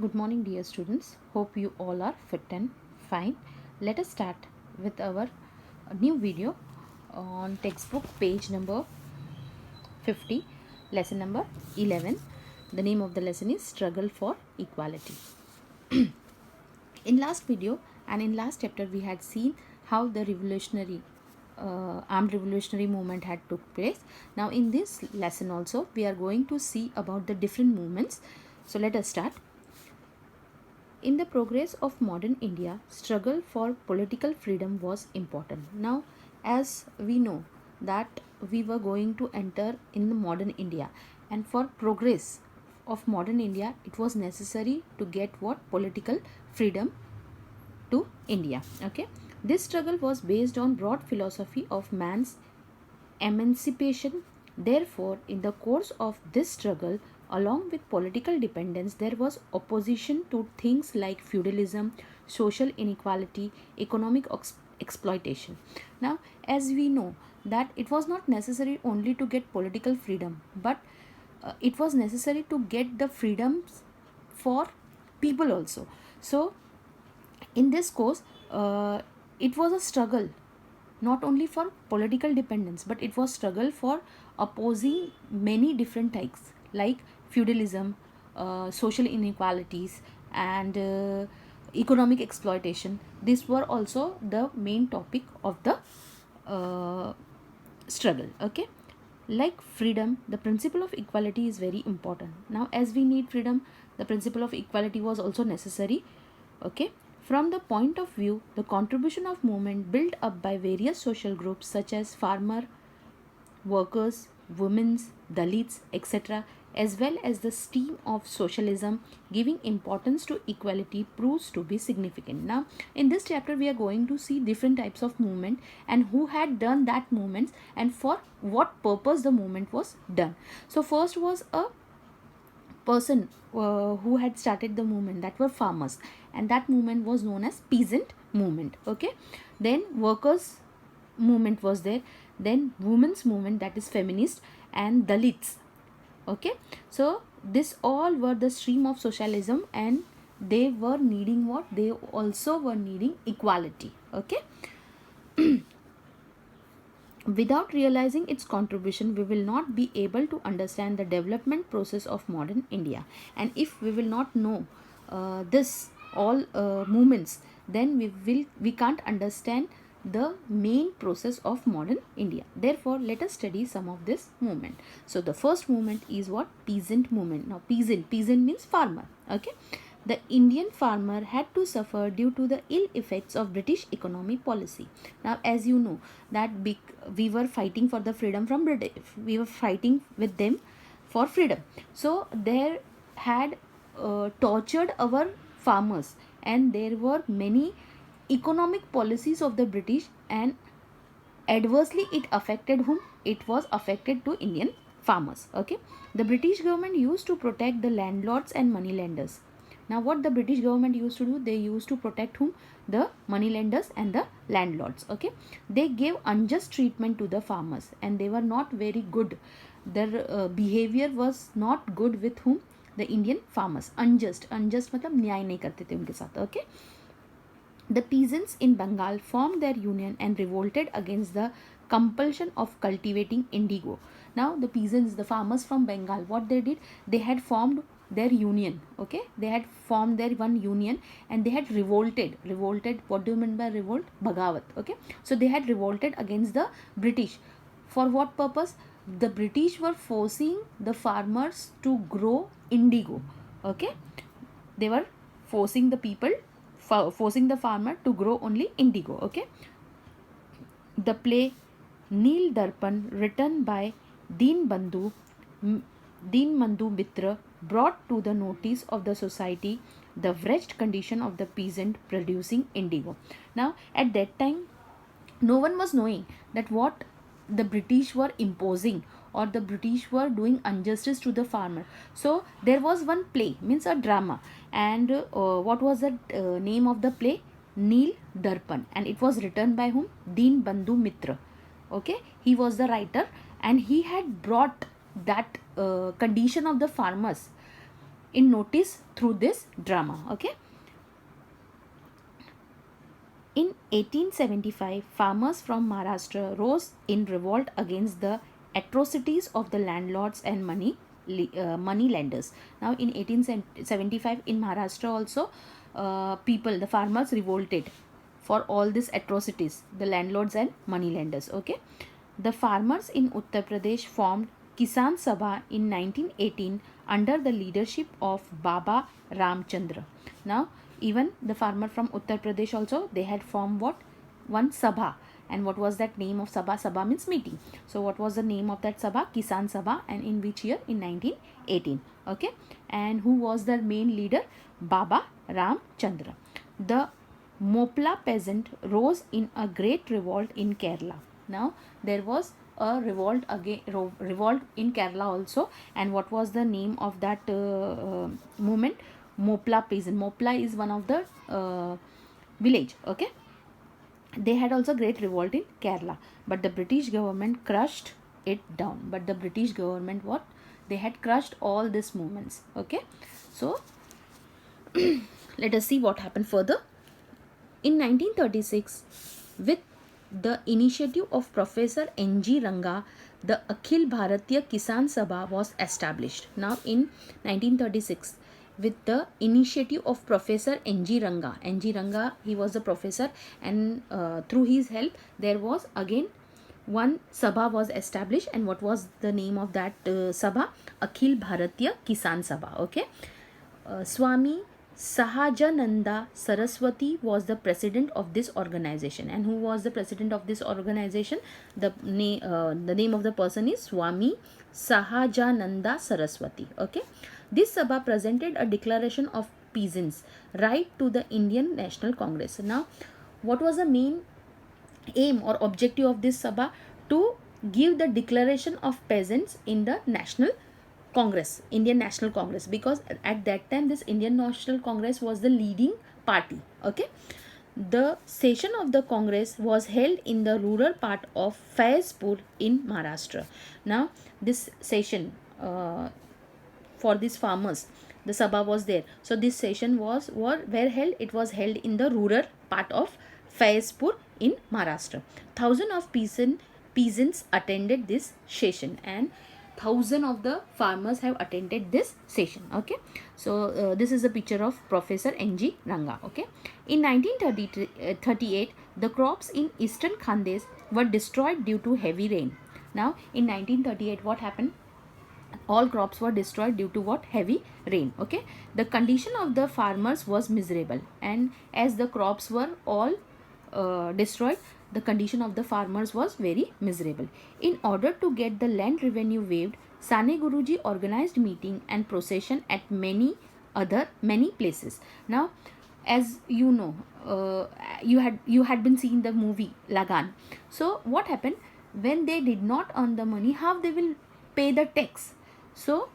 Good morning, dear students. Hope you all are fit and fine. Let us start with our new video on textbook page number 50, lesson number 11. The name of the lesson is Struggle for Equality. In last video and in last chapter, we had seen how the armed revolutionary movement had took place. Now, in this lesson also, we are going to see about the different movements. So, let us start. In the progress of modern India, struggle for political freedom was important. Now, as we know that we were going to enter in the modern India, and for progress of modern India, it was necessary to get what political freedom to India. Okay, this struggle was based on broad philosophy of man's emancipation. Therefore, in the course of this struggle, along with political dependence, there was opposition to things like feudalism, social inequality, economic exploitation. Now, as we know, that it was not necessary only to get political freedom, but it was necessary to get the freedoms for people also. So, in this course, it was a struggle not only for political dependence, but it was struggle for opposing many different types like feudalism, social inequalities, and economic exploitation. These were also the main topic of the uh, struggle. Okay, like freedom, the principle of equality is very important. Now, as we need freedom, the principle of equality was also necessary. Okay, from the point of view, the contribution of movement built up by various social groups such as farmer, workers, women's, Dalits, etc., as well as the stream of socialism giving importance to equality proves to be significant. Now, in this chapter, we are going to see different types of movement and who had done that movements and for what purpose the movement was done. So, first was a person who had started the movement, that were farmers, and that movement was known as peasant movement. Okay, then workers movement was there, then women's movement, that is feminist, and Dalits. Okay, so this all were the stream of socialism, and they were needing what, they also were needing equality. Okay, without realizing its contribution, we will not be able to understand the development process of modern India. And if we will not know this all movements, then we can't understand the main process of modern India. Therefore, let us study some of this movement. So, the first movement is what, peasant movement. Now, peasant means farmer. Okay, the Indian farmer had to suffer due to the ill effects of British economic policy. Now, as you know, that we were fighting for the freedom from British. We were fighting with them for freedom. So, they had tortured our farmers, and there were many economic policies of the British, and adversely it affected whom, it was affected to Indian farmers. Okay, the British government used to protect the landlords and moneylenders. Now, what the British government used to do, they used to protect whom, the moneylenders and the landlords. Okay, they gave unjust treatment to the farmers, and they were not very good. Their behavior was not good with whom, the Indian farmers. Unjust मतलब न्याय नहीं करते थे उनके साथ. Okay, the peasants in Bengal formed their union and revolted against the compulsion of cultivating indigo. Now, the peasants, the farmers from Bengal, what they did, they had formed their union. Okay, they had formed their one union, and they had revolted. What do you mean by revolt? Bagavat. Okay, so they had revolted against the British. For what purpose? The British were forcing the farmers to grow indigo. Okay, they were forcing the people, forcing the farmer to grow only indigo. Okay, the play Neel Darpan, written by Deen Bandhu Mitra, brought to the notice of the society the wretched condition of the peasant producing indigo. Now, at that time, no one was knowing that what the British were imposing, or the British were doing injustice to the farmer. So, there was one play, means a drama, and what was the name of the play? Neel Darpan, and it was written by whom? Deen Bandhu Mitra. Okay, he was the writer, and he had brought that condition of the farmers in notice through this drama. Okay. In 1875, farmers from Maharashtra rose in revolt against the atrocities of the landlords and money lenders. Now, in 1875, in Maharashtra also, the farmers revolted for all these atrocities, the landlords and money lenders. Okay, the farmers in Uttar Pradesh formed Kisan Sabha in 1918 under the leadership of Baba Ramchandra. Now, even the farmer from Uttar Pradesh also, they had formed what? One Sabha. And what was that name of Sabha? Sabha means meeting. So what was the name of that Sabha? Kisan Sabha. And in which year? In 1918. Okay. And who was the main leader? Baba Ramchandra. The Mopla peasant rose in a great revolt in Kerala. Now there was a revolt in Kerala also. And what was the name of that movement? Mopla peasant. Mopla is one of the village. Okay. They had also great revolt in Kerala, but the British government crushed it down. But the British government, what? They had crushed all these movements. Okay. So let us see what happened further. In 1936, with the initiative of Professor N.G. Ranga, the Akhil Bharatiya Kisan Sabha was established. Now in 1936, with the initiative of Professor N.G. Ranga. N.G. Ranga, he was the professor, and through his help, there was again one Sabha was established. And what was the name of that Sabha? Akhil Bharatiya Kisan Sabha. Okay. Swami Sahajananda Saraswati was the president of this organization. And who was the president of this organization? The name of the person is Swami Sahajananda Saraswati. Okay. This Sabha presented a declaration of peasants' right to the Indian National Congress. Now, what was the main aim or objective of this Sabha? To give the declaration of peasants in the National Congress, Indian National Congress, because at that time this Indian National Congress was the leading party. Okay. The session of the Congress was held in the rural part of Faizpur in Maharashtra. Now this session for these farmers, the Sabha was there. So this session was where held? It was held in the rural part of Faizpur in Maharashtra. Thousands of peasants attended this session, and thousands of the farmers have attended this session. Okay. So this is a picture of Professor N.G. Ranga. Okay. In 1938, the crops in eastern Khandes were destroyed due to heavy rain. Now in 1938, what happened? All crops were destroyed due to what? Heavy rain. Okay. The condition of the farmers was miserable, and as the crops were all destroyed, the condition of the farmers was very miserable. In order to get the land revenue waived, Sane Guruji organized meeting and procession at many places. Now, as you know, you had been seeing the movie Lagan. So what happened? When they did not earn the money, how they will pay the tax? So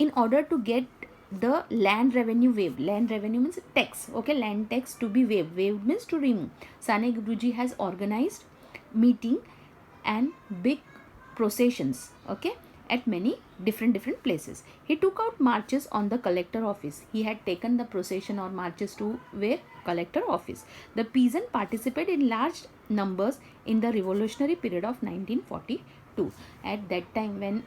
in order to get the land revenue waived, land revenue means tax. Okay. Land tax to be waived. Waived means to remove. Sane Guruji has organized meeting and big processions. Okay. At many different places. He took out marches on the collector office. He had taken the procession or marches to where? Collector office. The peasant participated in large numbers in the revolutionary period of 1942. At that time, when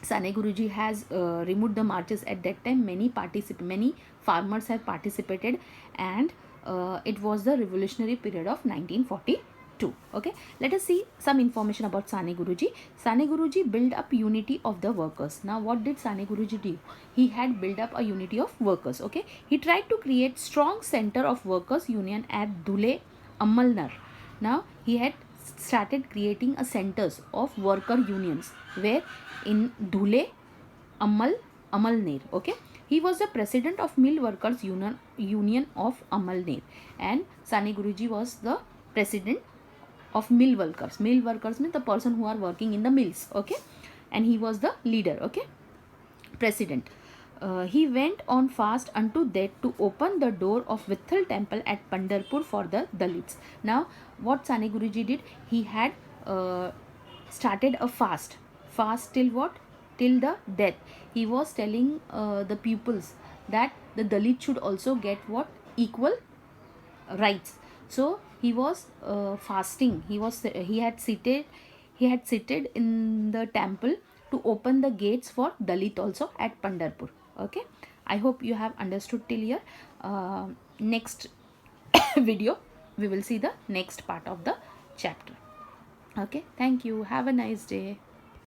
Sane Guruji has removed the marches, at that time many farmers have participated, and it was the revolutionary period of 1942. Okay. Let us see some information about Sane Guruji. Sane Guruji built up unity of the workers. Now what did Sane Guruji do? He had built up a unity of workers. Okay. He tried to create strong center of workers union at Dhule Amalner. Now he had started creating a centers of worker unions where in Dhule Amalner. Okay. He was the president of Mill Workers Union of Amalner, and Sane Guruji was the president of mill workers. Mill workers means the person who are working in the mills. Okay. And he was the leader. Okay. President. He went on fast unto death to open the door of Vitthal temple at Pandharpur for the Dalits. Now what Sane Guruji did? He had started a fast till what? till the death. He was telling the pupils that the Dalit should also get what? Equal rights. So he was fasting. He had seated in the temple to open the gates for Dalit also at Pandharpur. Okay, I hope you have understood till here. Next video we will see the next part of the chapter. Okay, thank you, have a nice day.